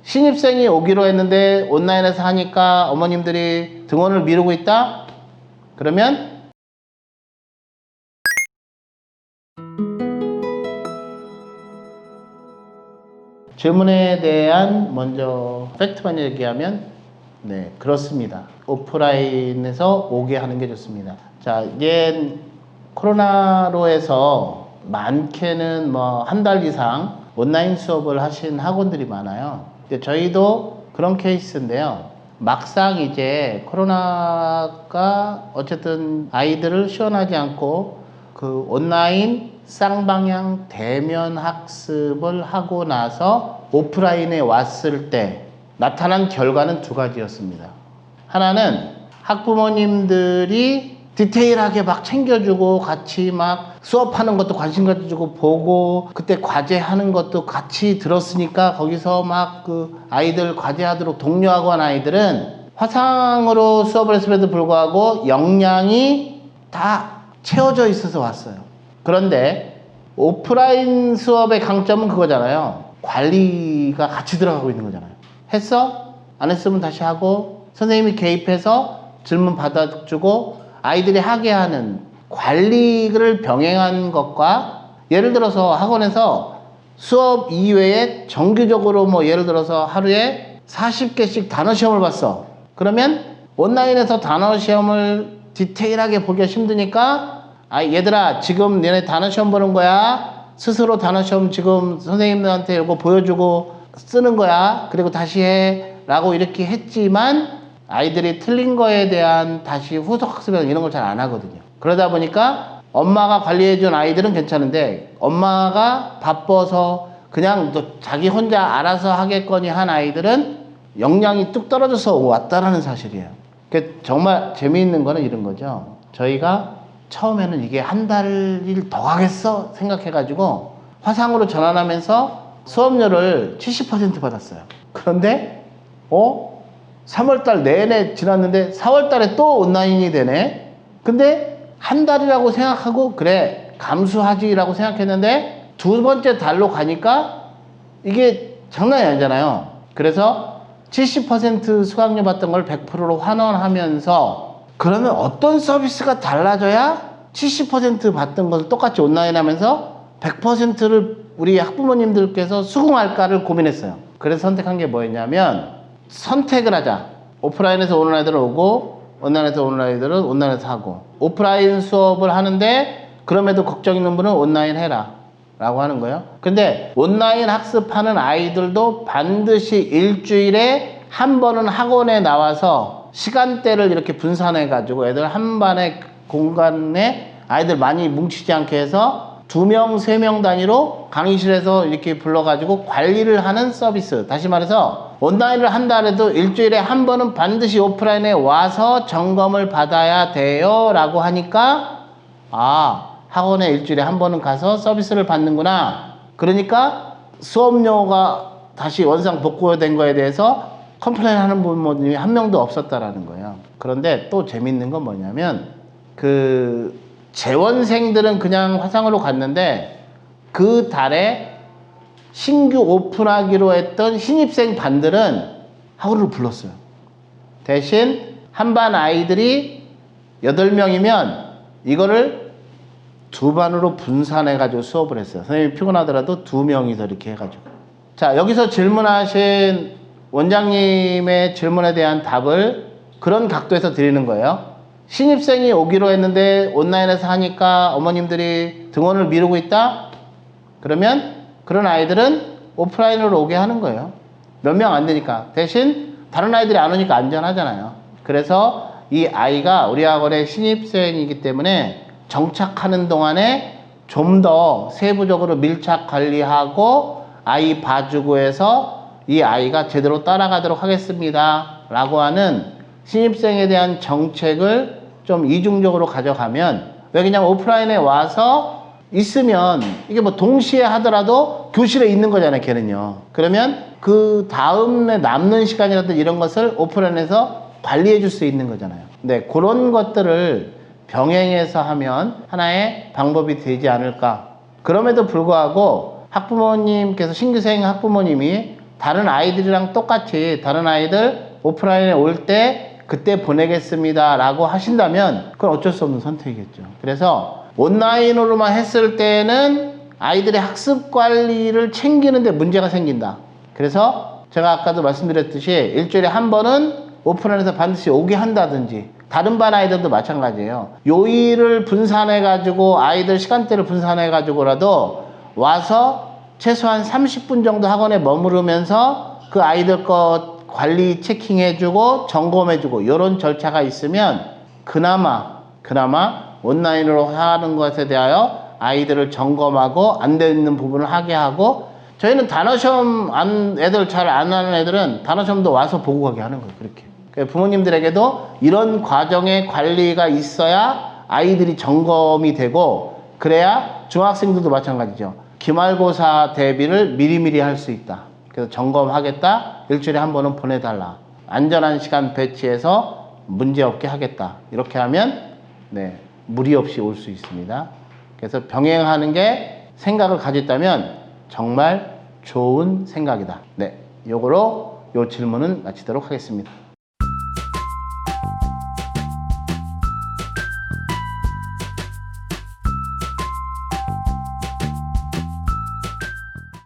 신입생이 오기로 했는데 온라인에서 하니까 어머님들이 등원을 미루고 있다? 그러면 질문에 대한 먼저 팩트만 얘기하면 네, 그렇습니다. 오프라인에서 오게 하는 게 좋습니다. 자, 이게 코로나로 해서 많게는 뭐 한 달 이상 온라인 수업을 하신 학원들이 많아요. 저희도 그런 케이스인데요. 막상 이제 코로나가 어쨌든 아이들을 시원하지 않고 그 온라인 쌍방향 대면 학습을 하고 나서 오프라인에 왔을 때 나타난 결과는 두 가지였습니다. 하나는 학부모님들이 디테일하게 막 챙겨주고 같이 막 수업하는 것도 관심 가지고 보고 그때 과제하는 것도 같이 들었으니까 거기서 막 그 아이들 과제하도록 독려하고 한 아이들은 화상으로 수업을 했음에도 불구하고 역량이 다 채워져 있어서 왔어요. 그런데 오프라인 수업의 강점은 그거잖아요. 관리가 같이 들어가고 있는 거잖아요. 했어? 안 했으면 다시 하고 선생님이 개입해서 질문 받아주고 아이들이 하게 하는 관리를 병행한 것과 예를 들어서 학원에서 수업 이외에 정기적으로 뭐 예를 들어서 하루에 40개씩 단어 시험을 봤어. 그러면 온라인에서 단어 시험을 디테일하게 보기가 힘드니까 얘들아 지금 너네 단어 시험 보는 거야. 스스로 단어 시험 지금 선생님들한테 이거 보여주고 쓰는 거야. 그리고 다시 해 라고 이렇게 했지만 아이들이 틀린 거에 대한 다시 후속 학습이나 이런 걸 잘 안 하거든요. 그러다 보니까 엄마가 관리해준 아이들은 괜찮은데 엄마가 바빠서 그냥 또 자기 혼자 알아서 하겠거니 한 아이들은 역량이 뚝 떨어져서 왔다라는 사실이에요. 정말 재미있는 거는 이런 거죠. 저희가 처음에는 이게 한 달을 더 가겠어 생각해가지고 화상으로 전환하면서 수업료를 70% 받았어요. 그런데 3월달 내내 지났는데 4월달에 또 온라인이 되네. 근데 한 달이라고 생각하고 그래 감수하지라고 생각했는데 두 번째 달로 가니까 이게 장난이 아니잖아요. 그래서 70% 수강료 받던 걸 100%로 환원하면서 그러면 어떤 서비스가 달라져야 70% 받던 것을 똑같이 온라인 하면서 100%를 우리 학부모님들께서 수긍할까를 고민했어요. 그래서 선택한 게 뭐였냐면 선택을 하자. 오프라인에서 오는 아이들은 오고 온라인에서 오는 아이들은 온라인에서 하고 오프라인 수업을 하는데 그럼에도 걱정 있는 분은 온라인 해라 라고 하는 거예요. 근데 온라인 학습하는 아이들도 반드시 일주일에 한 번은 학원에 나와서 시간대를 이렇게 분산해 가지고 애들 한 반의 공간에 아이들 많이 뭉치지 않게 해서 2명, 3명 단위로 강의실에서 이렇게 불러가지고 관리를 하는 서비스. 다시 말해서 온라인을 한다 해도 일주일에 한 번은 반드시 오프라인에 와서 점검을 받아야 돼요 라고 하니까 학원에 일주일에 한 번은 가서 서비스를 받는구나. 그러니까 수업료가 다시 원상 복구된 거에 대해서 컴플레인 하는 부모님이 한 명도 없었다라는 거예요. 그런데 또 재밌는 건 뭐냐면 재원생들은 그냥 화상으로 갔는데 그 달에 신규 오픈하기로 했던 신입생 반들은 학원을 불렀어요. 대신 한 반 아이들이 8명이면 이거를 2반으로 분산해가지고 수업을 했어요. 선생님이 피곤하더라도 2명이서 이렇게 해가지고. 자, 여기서 질문하신 원장님의 질문에 대한 답을 그런 각도에서 드리는 거예요. 신입생이 오기로 했는데 온라인에서 하니까 어머님들이 등원을 미루고 있다? 그러면 그런 아이들은 오프라인으로 오게 하는 거예요. 몇 명 안 되니까. 대신 다른 아이들이 안 오니까 안전하잖아요. 그래서 이 아이가 우리 학원의 신입생이기 때문에 정착하는 동안에 좀 더 세부적으로 밀착 관리하고 아이 봐주고 해서 이 아이가 제대로 따라가도록 하겠습니다 라고 하는 신입생에 대한 정책을 좀 이중적으로 가져가면 왜 그냥 오프라인에 와서 있으면 이게 뭐 동시에 하더라도 교실에 있는 거잖아요, 걔는요. 그러면 그 다음에 남는 시간이라든 이런 것을 오프라인에서 관리해 줄 수 있는 거잖아요. 네, 그런 것들을 병행해서 하면 하나의 방법이 되지 않을까. 그럼에도 불구하고 학부모님께서 신규생 학부모님이 다른 아이들이랑 똑같이 다른 아이들 오프라인에 올 때 그때 보내겠습니다 라고 하신다면 그건 어쩔 수 없는 선택이겠죠. 그래서 온라인으로만 했을 때는 아이들의 학습 관리를 챙기는데 문제가 생긴다. 그래서 제가 아까도 말씀드렸듯이 일주일에 한 번은 오프라인에서 반드시 오게 한다든지, 다른 반 아이들도 마찬가지예요. 요일을 분산해 가지고 아이들 시간대를 분산해 가지고라도 와서 최소한 30분 정도 학원에 머무르면서 그 아이들 거 관리 체킹해주고 점검해주고 이런 절차가 있으면 그나마 온라인으로 하는 것에 대하여 아이들을 점검하고 안 되는 부분을 하게 하고, 저희는 단어시험 애들 잘 안 하는 애들은 단어시험도 와서 보고 가게 하는 거예요. 그렇게 부모님들에게도 이런 과정의 관리가 있어야 아이들이 점검이 되고, 그래야 중학생들도 마찬가지죠. 기말고사 대비를 미리미리 할 수 있다. 그래서 점검하겠다. 일주일에 한 번은 보내달라. 안전한 시간 배치해서 문제없게 하겠다. 이렇게 하면 무리 없이 올 수 있습니다. 그래서 병행하는 게 생각을 가졌다면 정말 좋은 생각이다. 요거로 요 질문은 마치도록 하겠습니다.